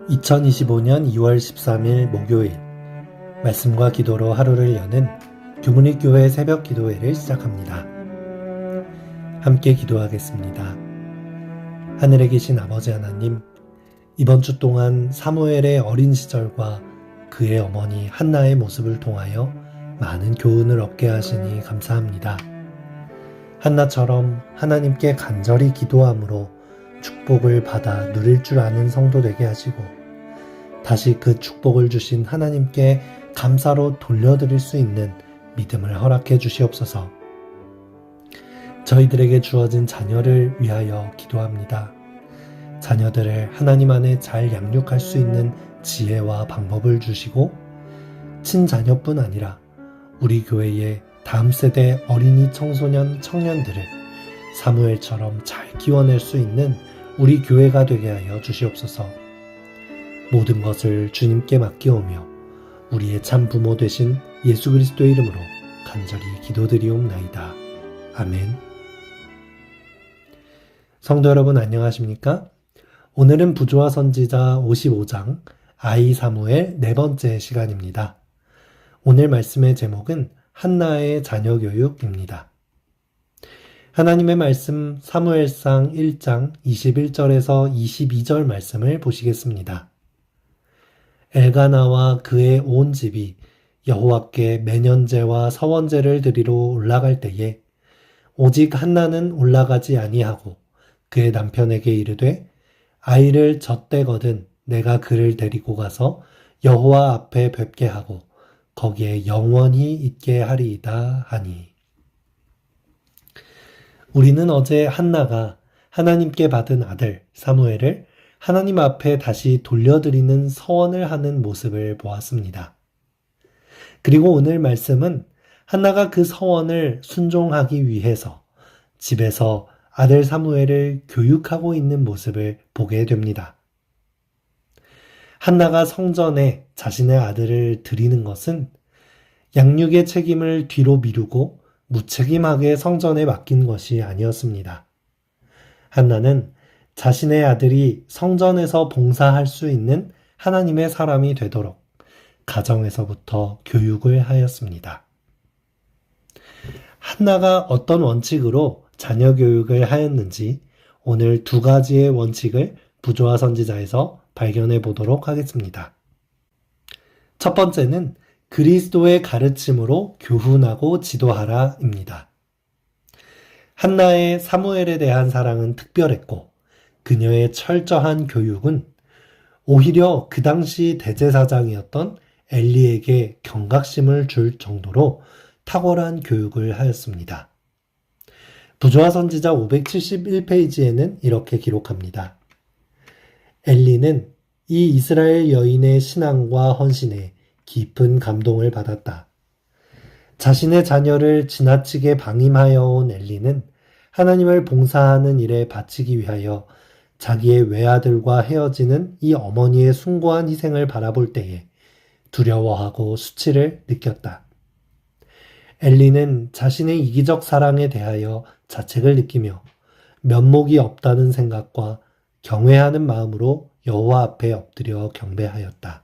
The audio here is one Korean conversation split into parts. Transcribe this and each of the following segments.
2025년 2월 13일 목요일 말씀과 기도로 하루를 여는 규문익교회 새벽 기도회를 시작합니다. 함께 기도하겠습니다. 하늘에 계신 아버지 하나님, 이번 주 동안 사무엘의 어린 시절과 그의 어머니 한나의 모습을 통하여 많은 교훈을 얻게 하시니 감사합니다. 한나처럼 하나님께 간절히 기도함으로 축복을 받아 누릴 줄 아는 성도 되게 하시고 다시 그 축복을 주신 하나님께 감사로 돌려드릴 수 있는 믿음을 허락해 주시옵소서. 저희들에게 주어진 자녀를 위하여 기도합니다. 자녀들을 하나님 안에 잘 양육할 수 있는 지혜와 방법을 주시고 친자녀뿐 아니라 우리 교회의 다음 세대 어린이 청소년 청년들을 사무엘처럼 잘 키워낼 수 있는 우리 교회가 되게 하여 주시옵소서. 모든 것을 주님께 맡기오며 우리의 참 부모 되신 예수 그리스도의 이름으로 간절히 기도드리옵나이다. 아멘. 성도 여러분 안녕하십니까? 오늘은 부조와 선지자 55장 아이 사무엘 네 번째 시간입니다. 오늘 말씀의 제목은 한나의 자녀 교육입니다. 하나님의 말씀 사무엘상 1장 21절에서 22절 말씀을 보시겠습니다. 엘가나와 그의 온 집이 여호와께 매년제와 서원제를 드리러 올라갈 때에 오직 한나는 올라가지 아니하고 그의 남편에게 이르되 아이를 젖대거든 내가 그를 데리고 가서 여호와 앞에 뵙게 하고 거기에 영원히 있게 하리이다 하니. 우리는 어제 한나가 하나님께 받은 아들 사무엘을 하나님 앞에 다시 돌려드리는 서원을 하는 모습을 보았습니다. 그리고 오늘 말씀은 한나가 그 서원을 순종하기 위해서 집에서 아들 사무엘을 교육하고 있는 모습을 보게 됩니다. 한나가 성전에 자신의 아들을 드리는 것은 양육의 책임을 뒤로 미루고 무책임하게 성전에 맡긴 것이 아니었습니다. 한나는 자신의 아들이 성전에서 봉사할 수 있는 하나님의 사람이 되도록 가정에서부터 교육을 하였습니다. 한나가 어떤 원칙으로 자녀 교육을 하였는지 오늘 두 가지의 원칙을 부조와 선지자에서 발견해 보도록 하겠습니다. 첫 번째는 그리스도의 가르침으로 교훈하고 지도하라입니다. 한나의 사무엘에 대한 사랑은 특별했고 그녀의 철저한 교육은 오히려 그 당시 대제사장이었던 엘리에게 경각심을 줄 정도로 탁월한 교육을 하였습니다. 부조와 선지자 571페이지에는 이렇게 기록합니다. 엘리는 이 이스라엘 여인의 신앙과 헌신에 깊은 감동을 받았다. 자신의 자녀를 지나치게 방임하여 온 엘리는 하나님을 봉사하는 일에 바치기 위하여 자기의 외아들과 헤어지는 이 어머니의 숭고한 희생을 바라볼 때에 두려워하고 수치를 느꼈다. 엘리는 자신의 이기적 사랑에 대하여 자책을 느끼며 면목이 없다는 생각과 경외하는 마음으로 여호와 앞에 엎드려 경배하였다.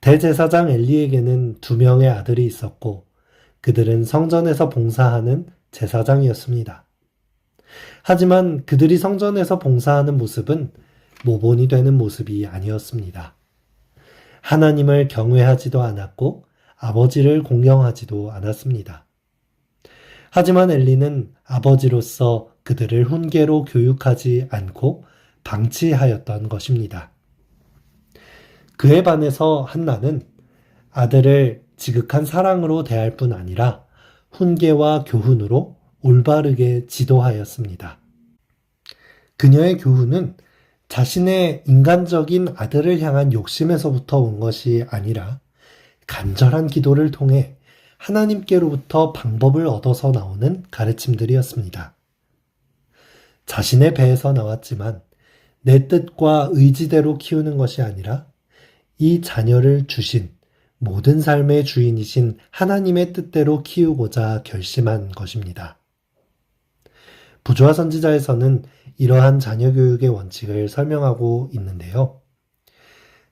대제사장 엘리에게는 2명의 아들이 있었고 그들은 성전에서 봉사하는 제사장이었습니다. 하지만 그들이 성전에서 봉사하는 모습은 모본이 되는 모습이 아니었습니다. 하나님을 경외하지도 않았고 아버지를 공경하지도 않았습니다. 하지만 엘리는 아버지로서 그들을 훈계로 교육하지 않고 방치하였던 것입니다. 그에 반해서 한나는 아들을 지극한 사랑으로 대할 뿐 아니라 훈계와 교훈으로 올바르게 지도하였습니다. 그녀의 교훈은 자신의 인간적인 아들을 향한 욕심에서부터 온 것이 아니라 간절한 기도를 통해 하나님께로부터 방법을 얻어서 나오는 가르침들이었습니다. 자신의 배에서 나왔지만 내 뜻과 의지대로 키우는 것이 아니라 이 자녀를 주신 모든 삶의 주인이신 하나님의 뜻대로 키우고자 결심한 것입니다. 부조화 선지자에서는 이러한 자녀 교육의 원칙을 설명하고 있는데요.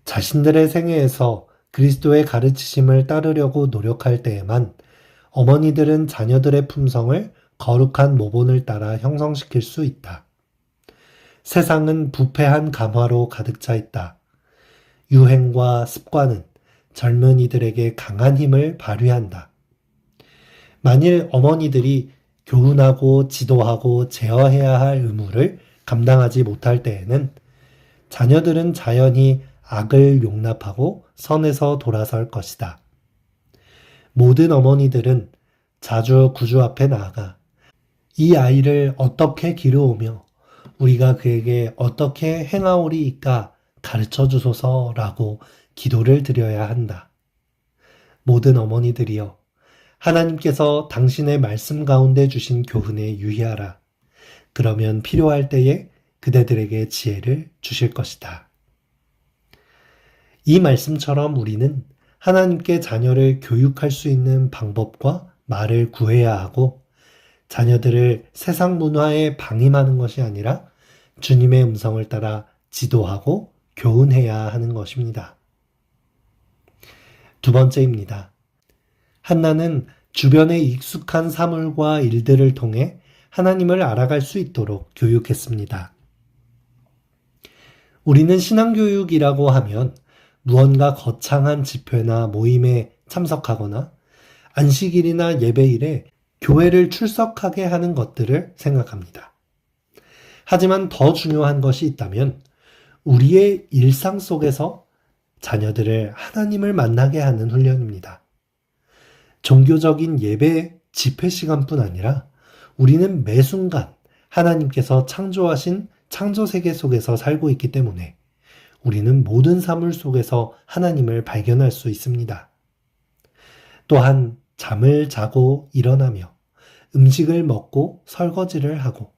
자신들의 생애에서 그리스도의 가르치심을 따르려고 노력할 때에만 어머니들은 자녀들의 품성을 거룩한 모본을 따라 형성시킬 수 있다. 세상은 부패한 감화로 가득 차 있다. 유행과 습관은 젊은이들에게 강한 힘을 발휘한다. 만일 어머니들이 교훈하고 지도하고 제어해야 할 의무를 감당하지 못할 때에는 자녀들은 자연히 악을 용납하고 선에서 돌아설 것이다. 모든 어머니들은 자주 구주 앞에 나아가 이 아이를 어떻게 기르오며 우리가 그에게 어떻게 행하오리이까 가르쳐 주소서라고 기도를 드려야 한다. 모든 어머니들이여, 하나님께서 당신의 말씀 가운데 주신 교훈에 유의하라. 그러면 필요할 때에 그대들에게 지혜를 주실 것이다. 이 말씀처럼 우리는 하나님께 자녀를 교육할 수 있는 방법과 말을 구해야 하고 자녀들을 세상 문화에 방임하는 것이 아니라 주님의 음성을 따라 지도하고 교훈해야 하는 것입니다. 두 번째입니다. 한나는 주변의 익숙한 사물과 일들을 통해 하나님을 알아갈 수 있도록 교육했습니다. 우리는 신앙교육이라고 하면 무언가 거창한 집회나 모임에 참석하거나 안식일이나 예배일에 교회를 출석하게 하는 것들을 생각합니다. 하지만 더 중요한 것이 있다면 우리의 일상 속에서 자녀들을 하나님을 만나게 하는 훈련입니다. 종교적인 예배 집회 시간뿐 아니라 우리는 매 순간 하나님께서 창조하신 창조세계 속에서 살고 있기 때문에 우리는 모든 사물 속에서 하나님을 발견할 수 있습니다. 또한 잠을 자고 일어나며 음식을 먹고 설거지를 하고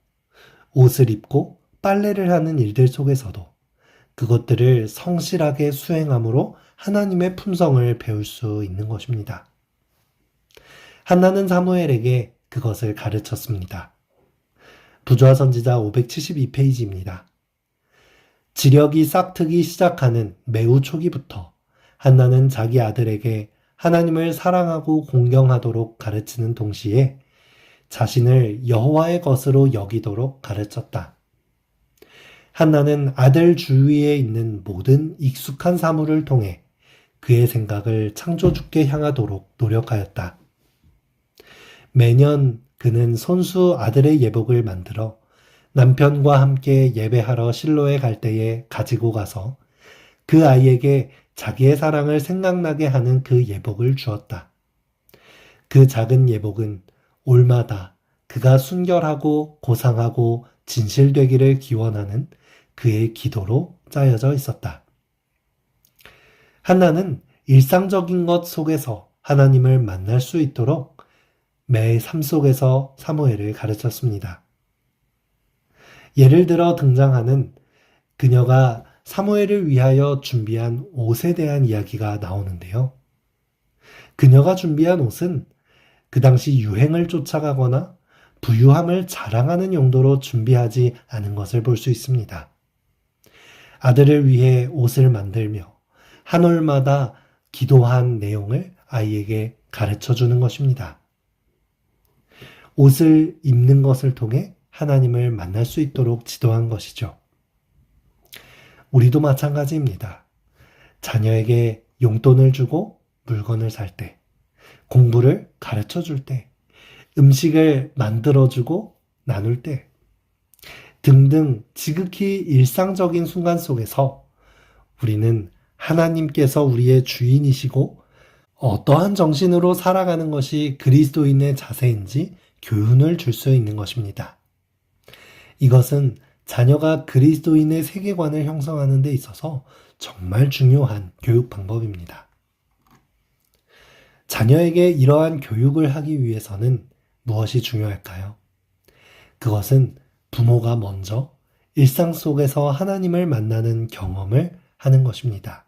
옷을 입고 빨래를 하는 일들 속에서도 그것들을 성실하게 수행함으로 하나님의 품성을 배울 수 있는 것입니다. 한나는 사무엘에게 그것을 가르쳤습니다. 부조화 선지자 572페이지입니다. 지력이 싹트기 시작하는 매우 초기부터 한나는 자기 아들에게 하나님을 사랑하고 공경하도록 가르치는 동시에 자신을 여호와의 것으로 여기도록 가르쳤다. 한나는 아들 주위에 있는 모든 익숙한 사물을 통해 그의 생각을 창조주께 향하도록 노력하였다. 매년 그는 손수 아들의 예복을 만들어 남편과 함께 예배하러 실로에 갈 때에 가지고 가서 그 아이에게 자기의 사랑을 생각나게 하는 그 예복을 주었다. 그 작은 예복은 올마다 그가 순결하고 고상하고 진실되기를 기원하는 그의 기도로 짜여져 있었다. 한나는 일상적인 것 속에서 하나님을 만날 수 있도록 매 삶 속에서 사무엘을 가르쳤습니다. 예를 들어 등장하는 그녀가 사무엘을 위하여 준비한 옷에 대한 이야기가 나오는데요. 그녀가 준비한 옷은 그 당시 유행을 쫓아가거나 부유함을 자랑하는 용도로 준비하지 않은 것을 볼 수 있습니다. 아들을 위해 옷을 만들며 한 올마다 기도한 내용을 아이에게 가르쳐 주는 것입니다. 옷을 입는 것을 통해 하나님을 만날 수 있도록 지도한 것이죠. 우리도 마찬가지입니다. 자녀에게 용돈을 주고 물건을 살 때, 공부를 가르쳐 줄 때, 음식을 만들어주고 나눌 때 등등 지극히 일상적인 순간 속에서 우리는 하나님께서 우리의 주인이시고 어떠한 정신으로 살아가는 것이 그리스도인의 자세인지 교훈을 줄 수 있는 것입니다. 이것은 자녀가 그리스도인의 세계관을 형성하는 데 있어서 정말 중요한 교육 방법입니다. 자녀에게 이러한 교육을 하기 위해서는 무엇이 중요할까요? 그것은 부모가 먼저 일상 속에서 하나님을 만나는 경험을 하는 것입니다.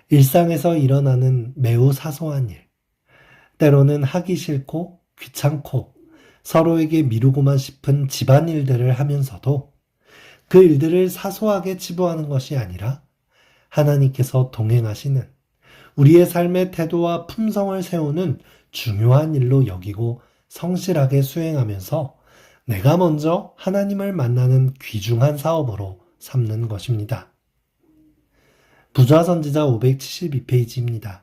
일상에서 일어나는 매우 사소한 일, 때로는 하기 싫고 귀찮고 서로에게 미루고만 싶은 집안일들을 하면서도 그 일들을 사소하게 치부하는 것이 아니라 하나님께서 동행하시는 우리의 삶의 태도와 품성을 세우는 중요한 일로 여기고 성실하게 수행하면서 내가 먼저 하나님을 만나는 귀중한 사업으로 삼는 것입니다. 부좌선지자 572페이지입니다.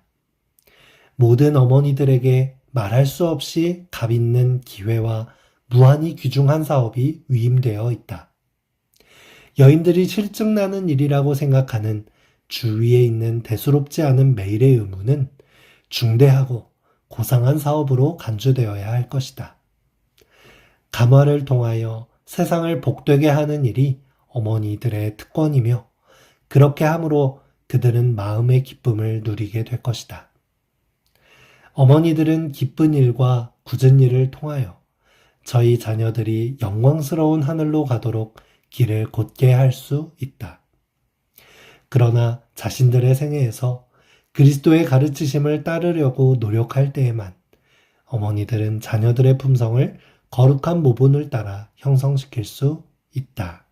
모든 어머니들에게 말할 수 없이 값 있는 기회와 무한히 귀중한 사업이 위임되어 있다. 여인들이 실증나는 일이라고 생각하는 주위에 있는 대수롭지 않은 매일의 의무는 중대하고 고상한 사업으로 간주되어야 할 것이다. 감화를 통하여 세상을 복되게 하는 일이 어머니들의 특권이며 그렇게 함으로 그들은 마음의 기쁨을 누리게 될 것이다. 어머니들은 기쁜 일과 굳은 일을 통하여 저희 자녀들이 영광스러운 하늘로 가도록 길을 곧게 할 수 있다. 그러나 자신들의 생애에서 그리스도의 가르치심을 따르려고 노력할 때에만 어머니들은 자녀들의 품성을 거룩한 모본을 따라 형성시킬 수 있다.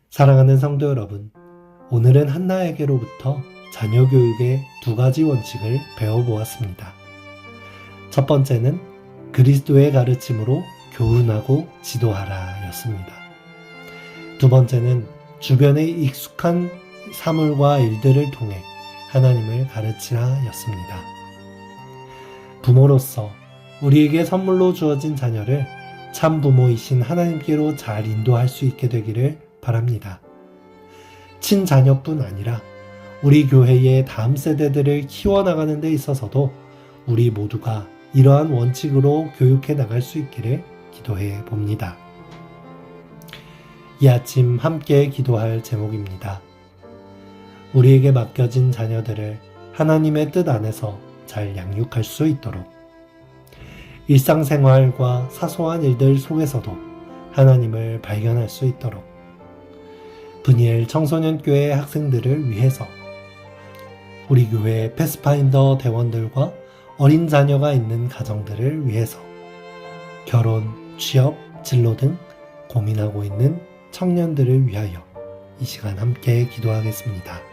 사랑하는 성도 여러분, 오늘은 한나에게로부터 자녀 교육의 2가지 원칙을 배워보았습니다. 첫 번째는 그리스도의 가르침으로 교훈하고 지도하라 였습니다. 두 번째는 주변의 익숙한 사물과 일들을 통해 하나님을 가르치라 였습니다. 부모로서 우리에게 선물로 주어진 자녀를 참 부모이신 하나님께로 잘 인도할 수 있게 되기를 바랍니다. 친자녀뿐 아니라 우리 교회의 다음 세대들을 키워나가는 데 있어서도 우리 모두가 이러한 원칙으로 교육해 나갈 수 있기를 기도해 봅니다. 이 아침 함께 기도할 제목입니다. 우리에게 맡겨진 자녀들을 하나님의 뜻 안에서 잘 양육할 수 있도록 일상생활과 사소한 일들 속에서도 하나님을 발견할 수 있도록 브니엘 청소년교회 학생들을 위해서 우리 교회 패스파인더 대원들과 어린 자녀가 있는 가정들을 위해서 결혼, 취업, 진로 등 고민하고 있는 청년들을 위하여 이 시간 함께 기도하겠습니다.